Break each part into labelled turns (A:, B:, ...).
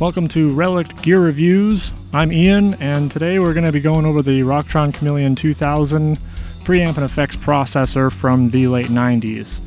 A: Welcome to Relic Gear Reviews. I'm Ian, and today we're going to be going over the Rocktron Chameleon 2000 preamp and effects processor from the late 90s.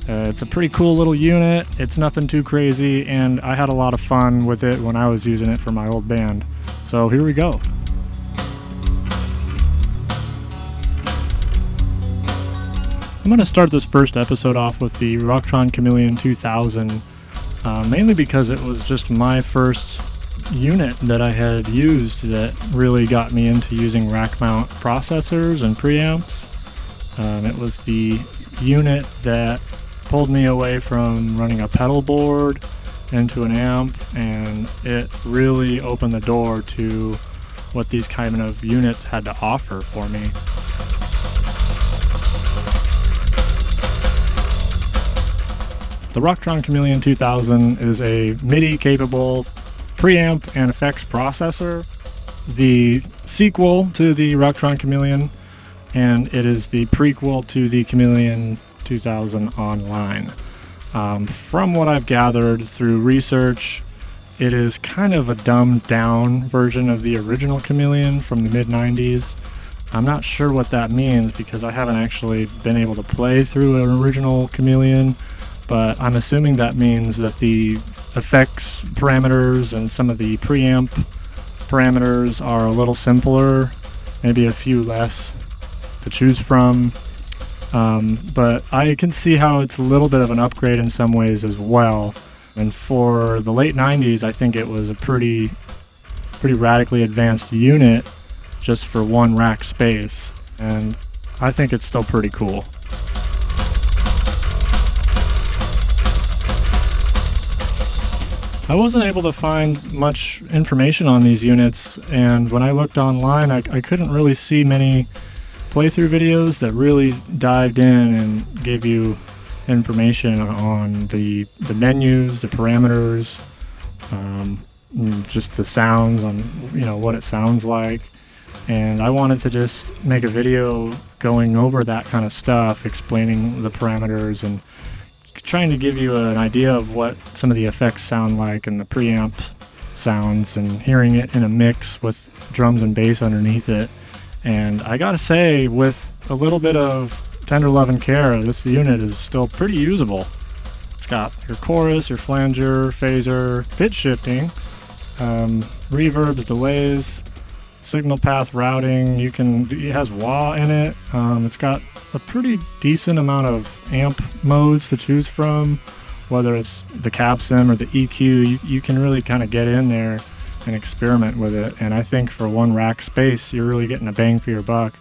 A: It's a pretty cool little unit, it's nothing too crazy, and I had a lot of fun with it when I was using it for my old band. So here we go. I'm going to start this first episode off with the Rocktron Chameleon 2000, mainly because it was just my first unit that I had used that really got me into using rack mount processors and preamps. It was the unit that pulled me away from running a pedal board into an amp, and it really opened the door to what these kind of units had to offer for me. The Rocktron Chameleon 2000 is a MIDI-capable preamp and effects processor, the sequel to the Rocktron Chameleon, and it is the prequel to the Chameleon 2000 Online. From what I've gathered through research, it is kind of a dumbed-down version of the original Chameleon from the mid-90s. I'm not sure what that means because I haven't actually been able to play through an original Chameleon, but I'm assuming that means that the effects parameters and some of the preamp parameters are a little simpler, maybe a few less to choose from. But I can see how it's a little bit of an upgrade in some ways as well. And for the late 90s, I think it was a pretty radically advanced unit just for one rack space. And I think it's still pretty cool. I wasn't able to find much information on these units, and when I looked online, I couldn't really see many playthrough videos that really dived in and gave you information on the menus, the parameters, just the sounds, on what it sounds like. And I wanted to just make a video going over that kind of stuff, explaining the parameters and trying to give you an idea of what some of the effects sound like and the preamp sounds, and hearing it in a mix with drums and bass underneath it. And I gotta say, with a little bit of tender love and care, this unit is still pretty usable. It's got your chorus, your flanger, phaser, pitch shifting, reverbs, delays, signal path routing. It has wah in it. It's got a pretty decent amount of amp modes to choose from, whether it's the cab sim or the EQ. You can really kind of get in there and experiment with it, and I think for one rack space you're really getting a bang for your buck.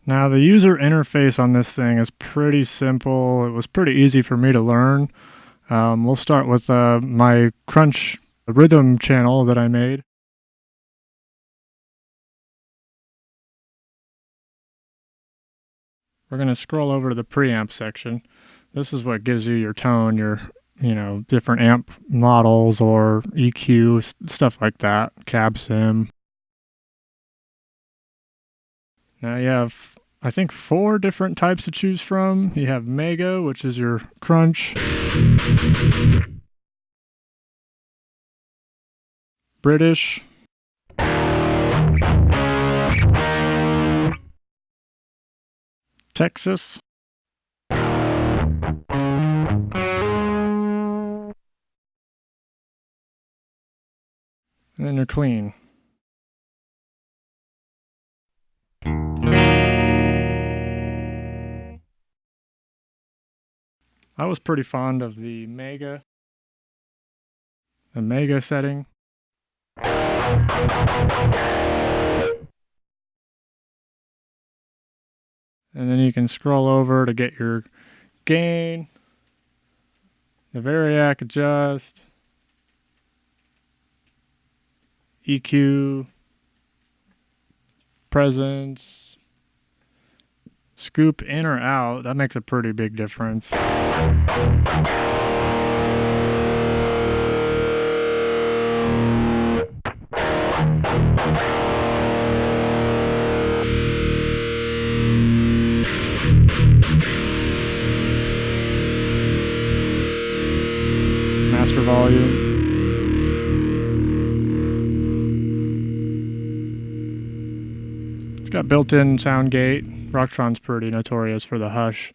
A: Now, the user interface on this thing is pretty simple. It was pretty easy for me to learn. We'll start with my crunch rhythm channel that I made. We're going to scroll over to the preamp section. This is what gives you your tone, your different amp models or EQ, stuff like that, cab sim. Now you have, I think, 4 different types to choose from. You have Mega, which is your crunch. British. Texas. And then you're clean. I was pretty fond of the Mega setting. And then you can scroll over to get your gain, the Variac adjust, EQ, presence, scoop in or out. That makes a pretty big difference. Master volume. It's got built-in sound gate. Rocktron's pretty notorious for the hush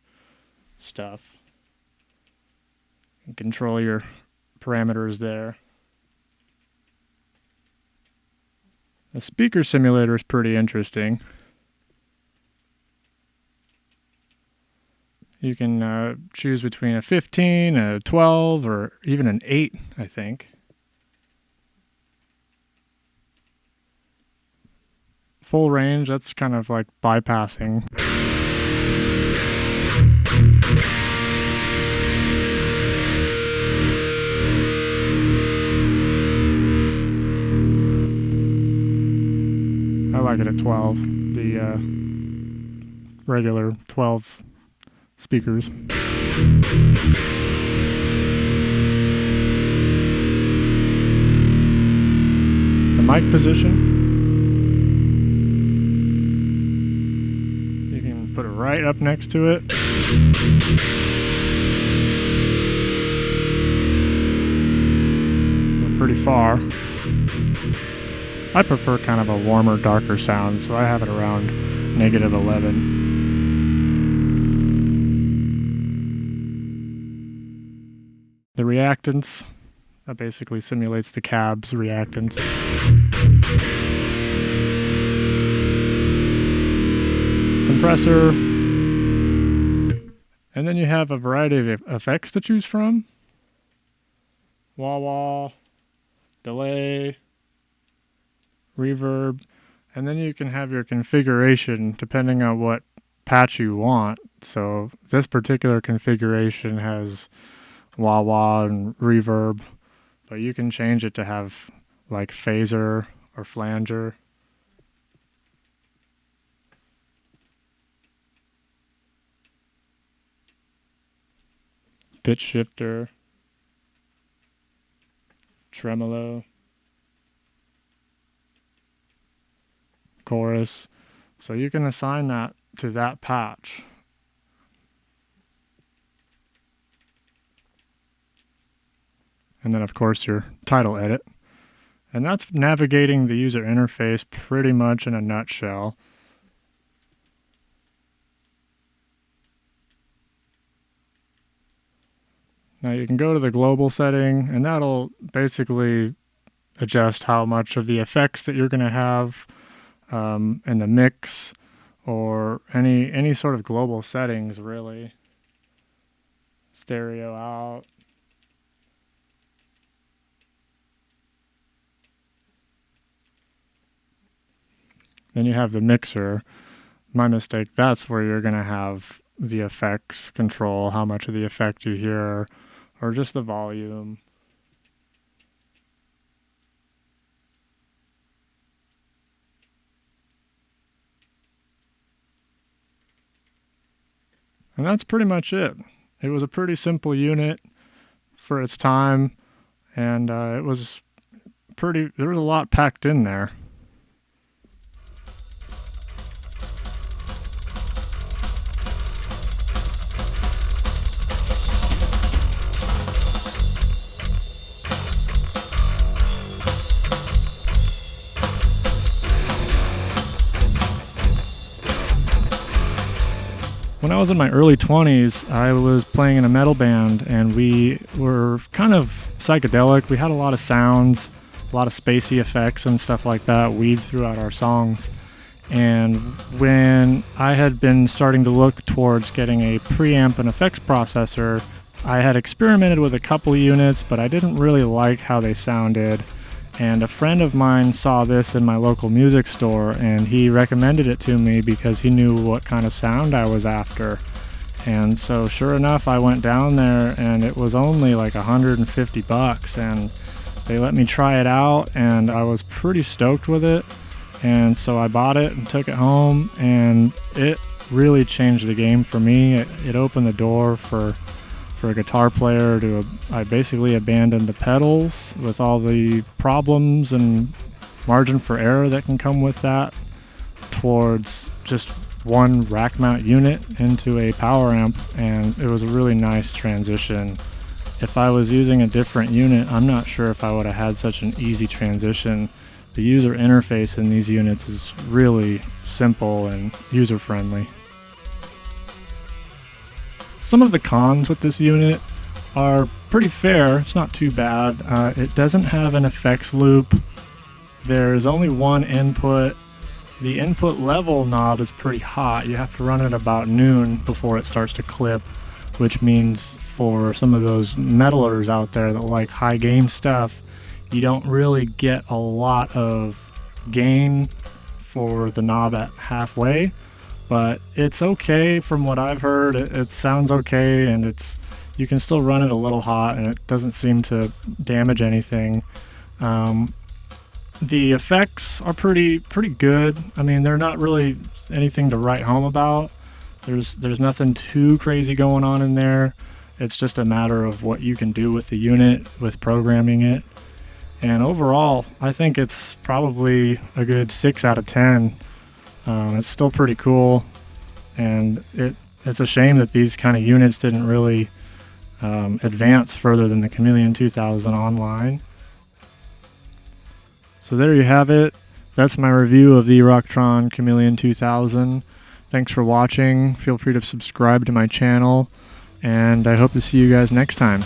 A: stuff. You can control your parameters there. The speaker simulator is pretty interesting. You can choose between a 15, a 12, or even an 8, I think. Full range, that's kind of like bypassing. I like it at 12, the regular 12 speakers. The mic position. You can put it right up next to it. We're pretty far. I prefer kind of a warmer, darker sound, so I have it around -11. The reactance, that basically simulates the cab's reactance. Compressor. And then you have a variety of effects to choose from. Wah-wah, delay, reverb, and then you can have your configuration depending on what patch you want. So this particular configuration has wah-wah and reverb, but you can change it to have like phaser or flanger. Pitch shifter, tremolo, chorus. So you can assign that to that patch. And then of course your title edit. And that's navigating the user interface pretty much in a nutshell. Now you can go to the global setting, and that'll basically adjust how much of the effects that you're going to have in the mix, or any sort of global settings really. Stereo out. Then you have the mixer. My mistake, that's where you're going to have the effects control, how much of the effect you hear, or just the volume. And that's pretty much it. It was a pretty simple unit for its time, and it was there was a lot packed in there. When I was in my early 20s, I was playing in a metal band, and we were kind of psychedelic. We had a lot of sounds, a lot of spacey effects and stuff like that weaved throughout our songs. And when I had been starting to look towards getting a preamp and effects processor, I had experimented with a couple units, but I didn't really like how they sounded. And a friend of mine saw this in my local music store, and he recommended it to me because he knew what kind of sound I was after. And so sure enough, I went down there, and it was only like $150, and they let me try it out, and I was pretty stoked with it. And so I bought it and took it home, and it really changed the game for me. It opened the door for a guitar player I basically abandoned the pedals with all the problems and margin for error that can come with that, towards just one rack mount unit into a power amp, and it was a really nice transition. If I was using a different unit, I'm not sure if I would have had such an easy transition. The user interface in these units is really simple and user-friendly. Some of the cons with this unit are pretty fair. It's not too bad. It doesn't have an effects loop. There's only one input. The input level knob is pretty hot. You have to run it about noon before it starts to clip, which means for some of those metalers out there that like high gain stuff, you don't really get a lot of gain for the knob at halfway. But it's okay from what I've heard. It sounds okay, and you can still run it a little hot, and it doesn't seem to damage anything. The effects are pretty good. I mean, they're not really anything to write home about. There's nothing too crazy going on in there. It's just a matter of what you can do with the unit, with programming it. And overall, I think it's probably a good 6 out of 10. It's still pretty cool, and it's a shame that these kind of units didn't really advance further than the Chameleon 2000 online. So there you have it. That's my review of the Rocktron Chameleon 2000. Thanks for watching. Feel free to subscribe to my channel, and I hope to see you guys next time.